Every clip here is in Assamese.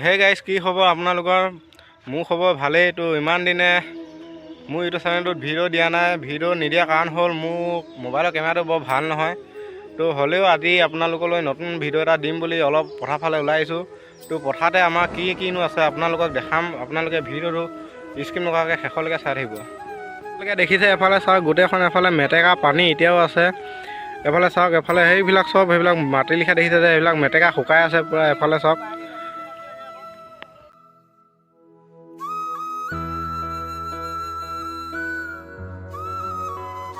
হে গাইজ, কি খবৰ আপোনালোকৰ? মোৰ খবৰ ভালেই। তো ইমান দিনে মোৰ ইউটিউব চেনেলটোত ভিডিঅ' দিয়া নাই। ভিডিঅ' নিদিয়া কাৰণ হ'ল মোৰ মোবাইলৰ কেমেৰাটো বৰ ভাল নহয়। তো হ'লেও আজি আপোনালোকলৈ নতুন ভিডিঅ' এটা দিম বুলি অলপ পথাৰ ফালে ওলাই আহিছোঁ। তো পথাৰতে আমাৰ কিনো আছে আপোনালোকক দেখাম। আপোনালোকে ভিডিঅ'টো স্কিপ নকৰাকৈ শেষলৈকে চাই থাকিব। আপোনালোকে দেখিছে এফালে চাওক, গোটেইখন এফালে মেটেকা পানী এতিয়াও আছে। এফালে চাওক, এফালে সেইবিলাক মাটি লিখা দেখিছে যে এইবিলাক মেটেকা শুকাই আছে পূৰা। এফালে চাওক,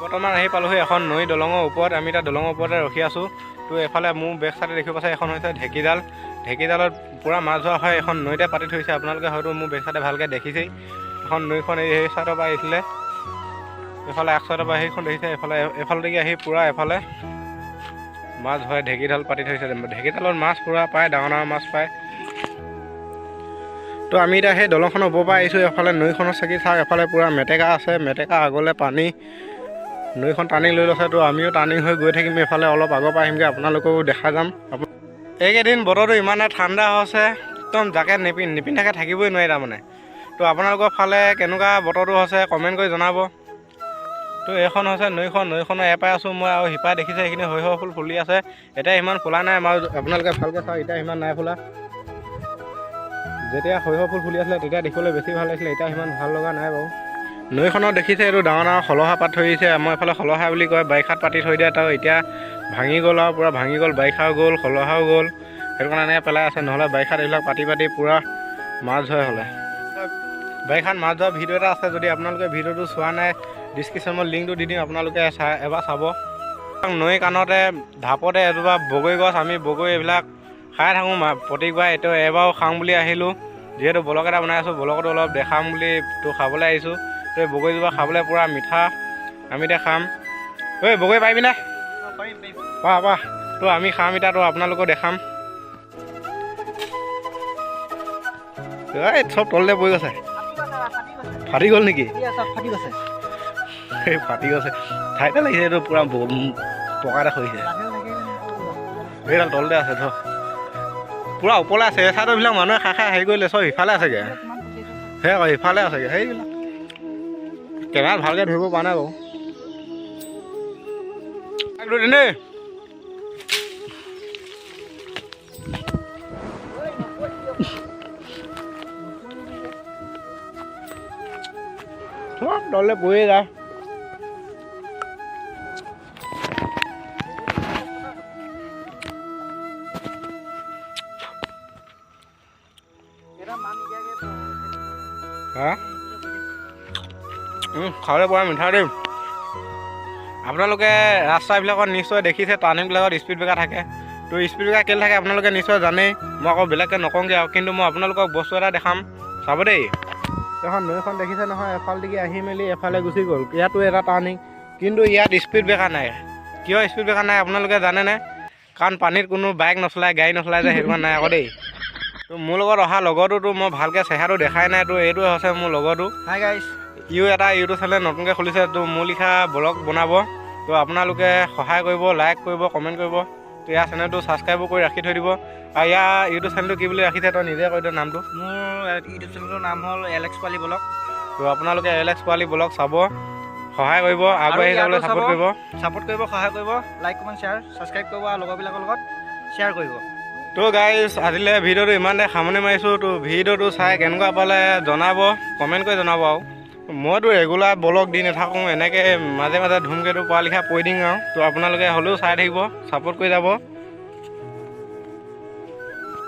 বৰ্তমান আহি পালোহি এখন নৈ দলঙৰ ওপৰত। আমি এতিয়া দলঙৰ ওপৰতে ৰখি আছোঁ। তো এফালে মোৰ বেক চাইডে দেখিব পাইছে এখন হৈছে ঢেঁকীজাল। ঢেঁকীজালত পূৰা মাছ ধৰা হয়। এখন নৈতে পাতি থৈছে। আপোনালোকে হয়তো মোৰ বেক চাইডে ভালকৈ দেখিছেই। এখন নৈখন এই চাইডৰ পৰা আহিছিলে, এইফালে এক চাইডৰ পৰা সেইখন দেখিছে। এফালেদি আহি পূৰা এফালে মাছ ধৰে। ঢেঁকীজাল পাতি থৈছে। ঢেঁকীজালত মাছ পূৰা পায়, ডাঙৰ ডাঙৰ মাছ পায়। তো আমি এতিয়া সেই দলংখনৰ ওপৰৰ পৰা আহিছোঁ। এফালে নৈখনৰ চাকি চাওক, এফালে পূৰা মেটেকা আছে। মেটেকা আগলৈ পানী, নৈখন টানি লৈ লৈছে। তো আমিও টানি হৈ গৈ থাকিম। এইফালে অলপ আগৰ পৰা আহিমগৈ, আপোনালোকেও দেখা যাম। এইকেইদিন বতৰটো ইমানে ঠাণ্ডা হৈছে, একদম জাকেট নিপিন্ধাকৈ থাকিবই নোৱাৰি তাৰমানে। তো আপোনালোকৰ ফালে কেনেকুৱা বতৰটো হৈছে কমেণ্ট কৰি জনাব। তো এইখন হৈছে নৈখনৰ এপাই আছোঁ মই, আৰু সিপাই দেখিছে সেইখিনি সৰিয়হ ফুল ফুলি আছে। এতিয়া ইমান ফুলা নাই। আমাৰ আপোনালোকে ভালকৈ চাওক, এতিয়া সিমান নাই ফুলা। যেতিয়া সৰিয়হ ফুল ফুলি আছিলে তেতিয়া দেখিবলৈ বেছি ভাল লাগিছিলে। এতিয়া সিমান ভাল লগা নাই বাৰু। নৈখনত দেখিছে এইটো ডাঙৰ ডাঙৰ খলহা পাত থৈ দিছে। আমাৰ এইফালে খলহা বুলি কয়, বাৰিষাত পাতি থৈ দিয়ে। তো এতিয়া ভাঙি গ'ল আৰু পূৰা ভাঙি গ'ল। বাৰিষাও গ'ল, খলহাও গ'ল। সেইটো কাৰণে এনেকৈ পেলাই আছে। নহ'লে বাৰিষাত এইবিলাক পাতি পূৰা মাছ ধৰে। হ'লে বাৰিষাত মাছ ধৰা ভিডিঅ' এটা আছে, যদি আপোনালোকে ভিডিঅ'টো চোৱা নাই ডিছক্ৰিপশ্যনত লিংকটো দি দিম, আপোনালোকে এবাৰ চাব। নৈ কাণতে ঢাপতে এজোপা বগৰী গছ, আমি বগৰী এইবিলাক খাই থাকোঁ প্ৰত্যেকবাৰ। এইটো এবাৰো খাওঁ বুলি আহিলোঁ, যিহেতু ব্লগ এটা বনাই আছোঁ, ব্লগতো অলপ দেখাম বুলি তো খাবলৈ আহিছোঁ। তো এই বগৰীজোপা খাবলৈ পূৰা মিঠা, আমি এতিয়া খাম। ঐ বগৰী পাৰিবিনে? পা তো আমি খাম এতিয়া, তো আপোনালোকক দেখাম। এই চব তলতে পৰি গৈছে। ফাটি গ'ল নেকি? এই ফাটি গৈছে, ঠাইতে লাগিছে। এইটো পূৰা পকাতে খৰিছে। এইডাল তলতে আছে ধৰ, পূৰা ওপৰলৈ আছে। এই চাইডৰবিলাক মানুহে খাই হেৰি কৰিলে, চব ইফালে আছেগৈ। সেই আকৌ ইফালে আছেগৈ সেইবিলাক। কেমেৰাত ভালকৈ ধৰিব পৰা নাই বাৰু। দেই চব তললৈ পৰিয়ে যায়। খাবলৈ পৰা মিঠা দেই। আপোনালোকে ৰাস্তাবিলাকত নিশ্চয় দেখিছে, টাৰ্ণিংবিলাকত স্পীড ব্ৰেকাৰ থাকে। তো স্পীড ব্ৰেকাৰ কেলৈ থাকে আপোনালোকে নিশ্চয় জানেই। মই আকৌ বেলেগকৈ নকওঁগৈ আৰু, কিন্তু মই আপোনালোকক বস্তু এটা দেখাম, চাব দেই। এখন নৈখন দেখিছে নহয়, এফালেদি আহি মেলি এফালে গুচি গ'ল। ইয়াতো এটা টাৰ্ণিং, কিন্তু ইয়াত স্পীড ব্ৰেকাৰ নাই। কিয় স্পীড ব্ৰেকাৰ নাই আপোনালোকে জানেনে? কাৰণ পানীত কোনো বাইক নচলায়, গাড়ী নচলায় যে, সেইটো কাৰণে নাই আকৌ দেই। তো মোৰ লগত অহা লগৰটোতো মই ভালকৈ চেহেৰাটো দেখাই নাই। তো এইটোৱে হৈছে মোৰ লগৰটো। Hi guys. ইও এটা ইউটিউব চেনেল নতুনকৈ খুলিছে। তো মোৰ লিখা ব্লগ বনাব। তো আপোনালোকে সহায় কৰিব, লাইক কৰিব, কমেণ্ট কৰিব। তো ইয়াৰ চেনেলটো ছাবস্ক্ৰাইবো কৰি ৰাখি থৈ দিব। আৰু ইয়াৰ ইউটিউব চেনেলটো কি বুলি ৰাখিছে তই নিজে কৈ দে নামটো। মোৰ ইউটিউব চেনেলটোৰ নাম হ'ল এলেক্স পোৱালি ব্লগ। তো আপোনালোকে এলেক্স পোৱালি ব্লগ চাব, সহায় কৰিব, আগুৱাই যাবলৈ ছাপোৰ্ট কৰিব, সহায় কৰিব, লাইক কমেণ্ট শ্বেয়াৰ ছাবস্ক্ৰাইব কৰিব, আৰু লগৰবিলাকৰ লগত শ্বেয়াৰ কৰিব। তো গাইজ, আজিলৈ ভিডিঅ'টো ইমানতে সামৰণি মাৰিছোঁ। তো ভিডিঅ'টো চাই কেনেকুৱা পালে জনাব, কমেণ্ট কৰি জনাব। আৰু মইতো ৰেগুলাৰ ব্লগ দি নাথাকোঁ, এনেকৈ মাজে মাজে ধুমকেতো পোৱা লিখা পৰি দিওঁ আৰু। তো আপোনালোকে হ'লেও চাই থাকিব, ছাপোৰ্ট কৰি যাব।